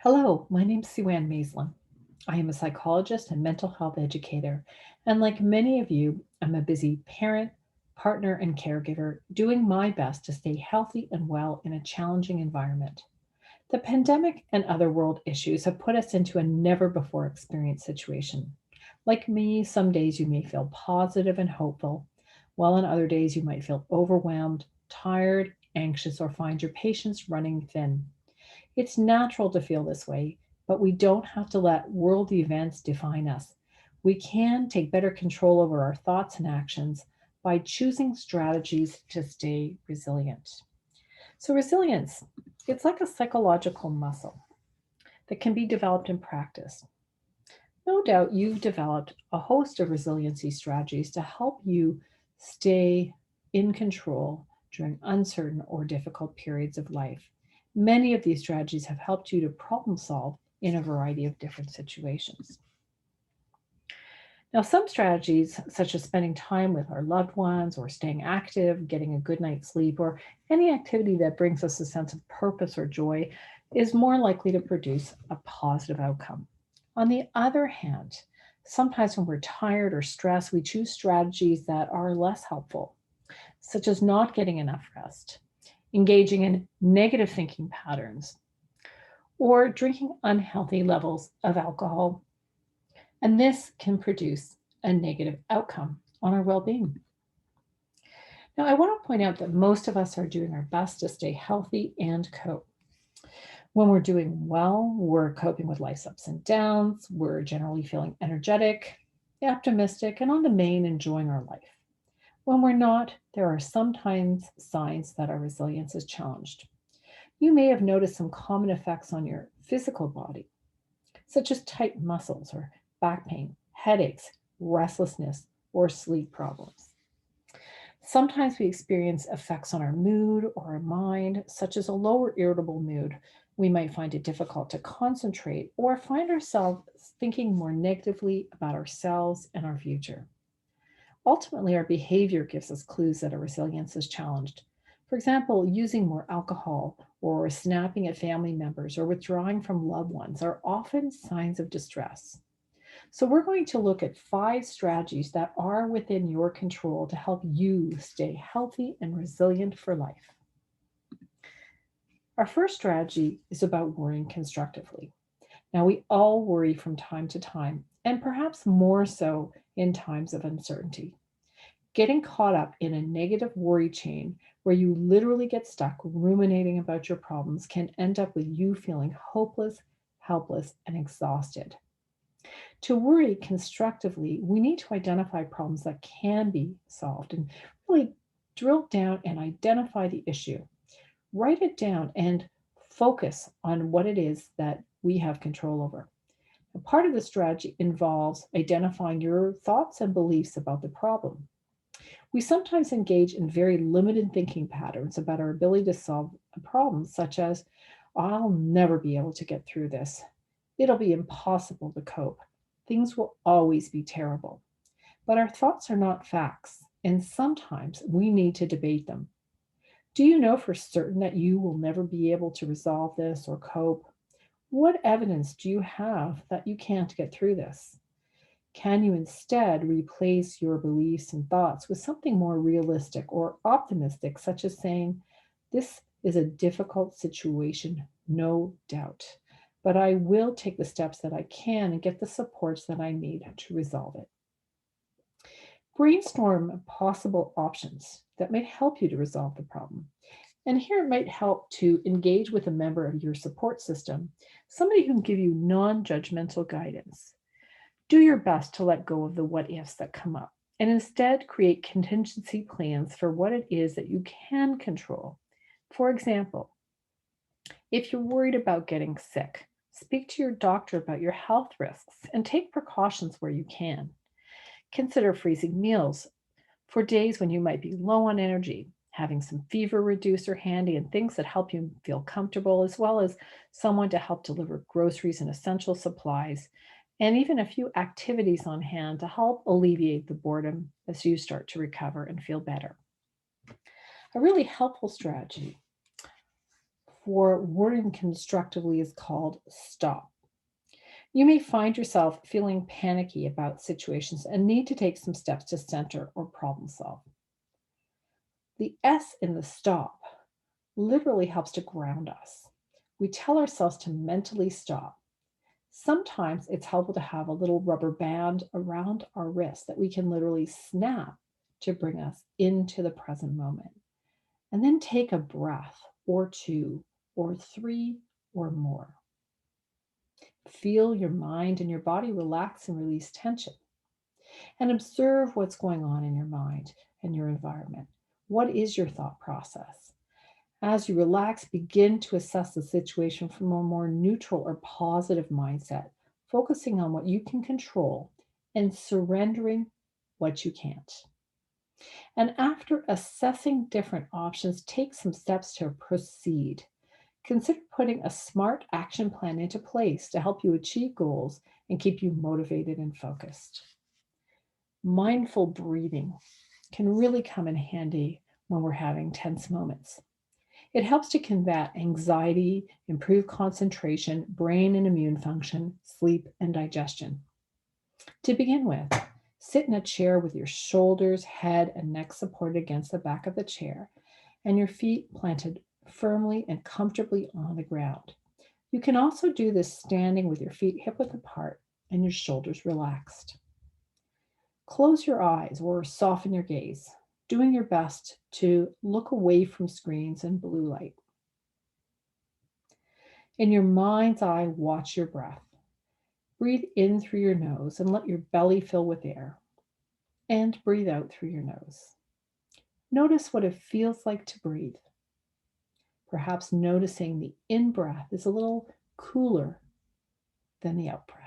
Hello, my name's Sue-Ann Maislin. I am a psychologist and mental health educator, and like many of you, I'm a busy parent, partner, and caregiver doing my best to stay healthy and well in a challenging environment. The pandemic and other world issues have put us into a never before experienced situation. Like me, some days you may feel positive and hopeful, while on other days you might feel overwhelmed, tired, anxious, or find your patience running thin. It's natural to feel this way, but we don't have to let world events define us. We can take better control over our thoughts and actions by choosing strategies to stay resilient. So, resilience, it's like a psychological muscle that can be developed in practice. No doubt you've developed a host of resiliency strategies to help you stay in control during uncertain or difficult periods of life. Many of these strategies have helped you to problem solve in a variety of different situations. Now, some strategies, such as spending time with our loved ones or staying active, getting a good night's sleep, or any activity that brings us a sense of purpose or joy, is more likely to produce a positive outcome. On the other hand, sometimes when we're tired or stressed, we choose strategies that are less helpful, such as not getting enough rest, engaging in negative thinking patterns, or drinking unhealthy levels of alcohol, and this can produce a negative outcome on our well being. Now, I want to point out that most of us are doing our best to stay healthy and cope. When we're doing well, we're coping with life's ups and downs, we're generally feeling energetic, optimistic, and on the main, enjoying our life. When we're not, there are sometimes signs that our resilience is challenged. You may have noticed some common effects on your physical body, such as tight muscles or back pain, headaches, restlessness, or sleep problems. Sometimes we experience effects on our mood or our mind, such as a lower irritable mood. We might find it difficult to concentrate or find ourselves thinking more negatively about ourselves and our future. Ultimately, our behavior gives us clues that our resilience is challenged. For example, using more alcohol or snapping at family members or withdrawing from loved ones are often signs of distress. So, we're going to look at 5 strategies that are within your control to help you stay healthy and resilient for life. Our first strategy is about worrying constructively. Now, we all worry from time to time, and perhaps more so in times of uncertainty. Getting caught up in a negative worry chain where you literally get stuck ruminating about your problems can end up with you feeling hopeless, helpless, and exhausted. To worry constructively, we need to identify problems that can be solved and really drill down and identify the issue. Write it down and focus on what it is that we have control over. A part of the strategy involves identifying your thoughts and beliefs about the problem. We sometimes engage in very limited thinking patterns about our ability to solve a problem, such as, I'll never be able to get through this. It'll be impossible to cope. Things will always be terrible. But our thoughts are not facts, and sometimes we need to debate them. Do you know for certain that you will never be able to resolve this or cope? What evidence do you have that you can't get through this? Can you instead replace your beliefs and thoughts with something more realistic or optimistic, such as saying, this is a difficult situation, no doubt, but I will take the steps that I can and get the supports that I need to resolve it. Brainstorm possible options that might help you to resolve the problem. And here it might help to engage with a member of your support system, somebody who can give you non judgmental guidance. Do your best to let go of the what ifs that come up and instead create contingency plans for what it is that you can control. For example, if you're worried about getting sick, speak to your doctor about your health risks and take precautions where you can. Consider freezing meals for days when you might be low on energy, having some fever reducer handy and things that help you feel comfortable, as well as someone to help deliver groceries and essential supplies, and even a few activities on hand to help alleviate the boredom as you start to recover and feel better. A really helpful strategy for worrying constructively is called stop. You may find yourself feeling panicky about situations and need to take some steps to center or problem solve. The S in the stop literally helps to ground us. We tell ourselves to mentally stop. Sometimes it's helpful to have a little rubber band around our wrist that we can literally snap to bring us into the present moment. And then take a breath or two or three or more. Feel your mind and your body relax and release tension. And observe what's going on in your mind and your environment. What is your thought process? As you relax, begin to assess the situation from a more neutral or positive mindset, focusing on what you can control and surrendering what you can't. And after assessing different options, take some steps to proceed. Consider putting a smart action plan into place to help you achieve goals and keep you motivated and focused. Mindful breathing can really come in handy when we're having tense moments. It helps to combat anxiety, improve concentration, brain and immune function, sleep, and digestion. To begin with, sit in a chair with your shoulders, head, and neck supported against the back of the chair and your feet planted firmly and comfortably on the ground. You can also do this standing with your feet hip width apart and your shoulders relaxed. Close your eyes or soften your gaze, doing your best to look away from screens and blue light. In your mind's eye, watch your breath. Breathe in through your nose and let your belly fill with air, and breathe out through your nose. Notice what it feels like to breathe. Perhaps noticing the in breath is a little cooler than the out breath.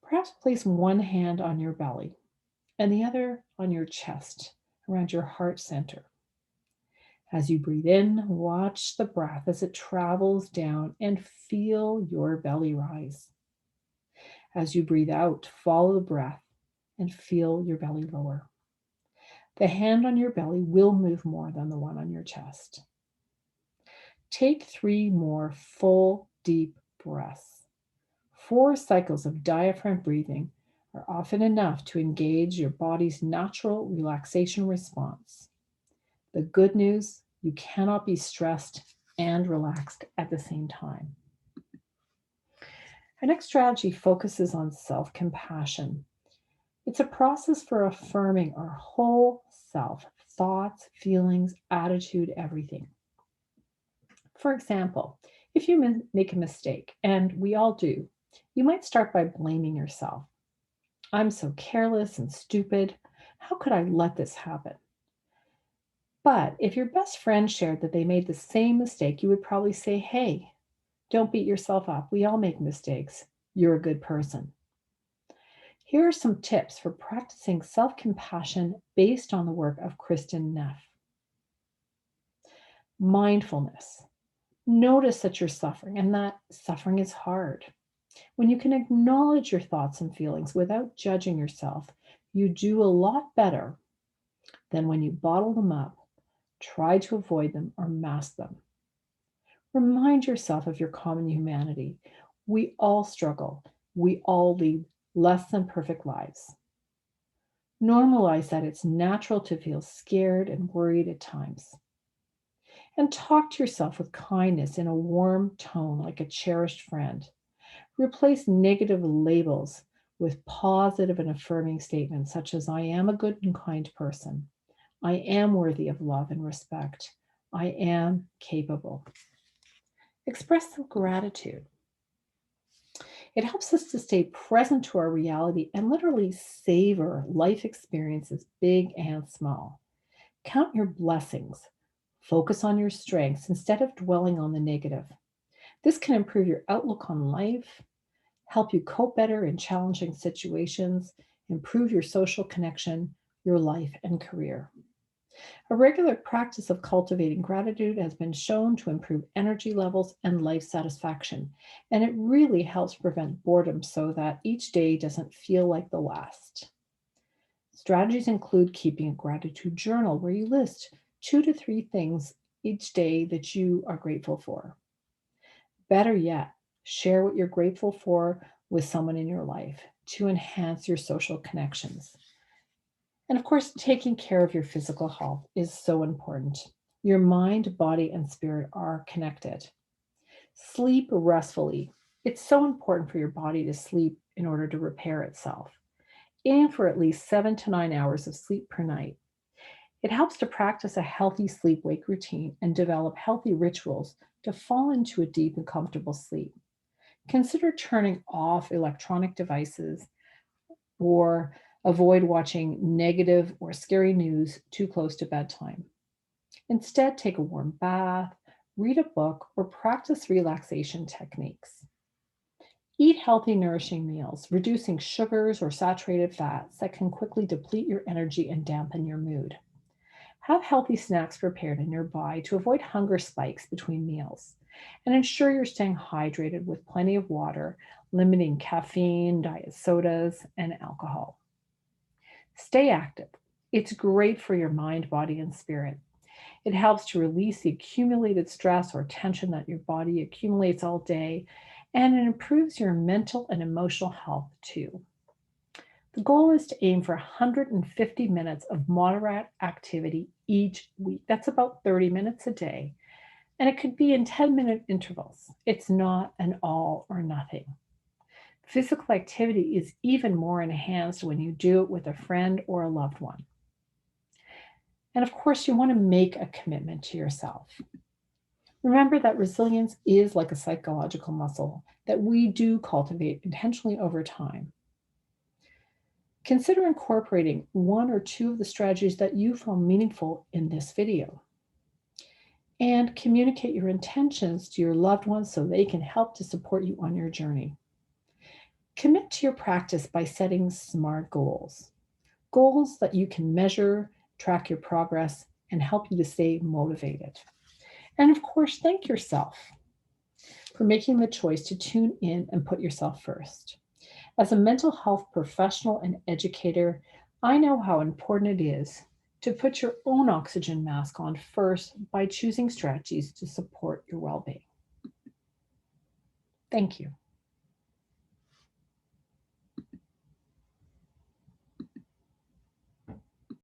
Perhaps place one hand on your belly and the other on your chest around your heart center. As you breathe in, watch the breath as it travels down and feel your belly rise. As you breathe out, follow the breath and feel your belly lower. The hand on your belly will move more than the one on your chest. Take 3 more full, deep breaths. 4 cycles of diaphragm breathing are often enough to engage your body's natural relaxation response. The good news, you cannot be stressed and relaxed at the same time. Our next strategy focuses on self-compassion. It's a process for affirming our whole self, thoughts, feelings, attitude, everything. For example, if you make a mistake, and we all do, you might start by blaming yourself. I'm so careless and stupid. How could I let this happen? But if your best friend shared that they made the same mistake, you would probably say, hey, don't beat yourself up. We all make mistakes. You're a good person. Here are some tips for practicing self-compassion based on the work of Kristin Neff. Mindfulness. Notice that you're suffering and that suffering is hard. When you can acknowledge your thoughts and feelings without judging yourself, you do a lot better than when you bottle them up, try to avoid them, or mask them. Remind yourself of your common humanity. We all struggle. We all lead less than perfect lives. Normalize that it's natural to feel scared and worried at times. And talk to yourself with kindness in a warm tone, like a cherished friend. Replace negative labels with positive and affirming statements, such as I am a good and kind person. I am worthy of love and respect. I am capable. Express some gratitude. It helps us to stay present to our reality and literally savor life experiences, big and small. Count your blessings. Focus on your strengths instead of dwelling on the negative. This can improve your outlook on life, help you cope better in challenging situations, improve your social connection, your life and career. A regular practice of cultivating gratitude has been shown to improve energy levels and life satisfaction, and it really helps prevent boredom so that each day doesn't feel like the last. Strategies include keeping a gratitude journal where you list 2 to 3 things each day that you are grateful for. Better yet, share what you're grateful for with someone in your life to enhance your social connections. And of course, taking care of your physical health is so important. Your mind, body, and spirit are connected. Sleep restfully. It's so important for your body to sleep in order to repair itself. Aim for at least 7 to 9 hours of sleep per night. It helps to practice a healthy sleep wake routine and develop healthy rituals to fall into a deep and comfortable sleep. Consider turning off electronic devices or avoid watching negative or scary news too close to bedtime. Instead, take a warm bath, read a book, or practice relaxation techniques. Eat healthy, nourishing meals, reducing sugars or saturated fats that can quickly deplete your energy and dampen your mood. Have healthy snacks prepared nearby to avoid hunger spikes between meals. And ensure you're staying hydrated with plenty of water, limiting caffeine, diet sodas, and alcohol. Stay active. It's great for your mind, body, and spirit. It helps to release the accumulated stress or tension that your body accumulates all day, and it improves your mental and emotional health too. The goal is to aim for 150 minutes of moderate activity each week. That's about 30 minutes a day, and it could be in 10-minute intervals. It's not an all or nothing. Physical activity is even more enhanced when you do it with a friend or a loved one. And of course, you want to make a commitment to yourself. Remember that resilience is like a psychological muscle that we do cultivate intentionally over time. Consider incorporating one or two of the strategies that you found meaningful in this video and communicate your intentions to your loved ones so they can help to support you on your journey. Commit to your practice by setting SMART goals, goals that you can measure, track your progress, and help you to stay motivated. And of course, thank yourself for making the choice to tune in and put yourself first. As a mental health professional and educator, I know how important it is to put your own oxygen mask on first by choosing strategies to support your well being. Thank you.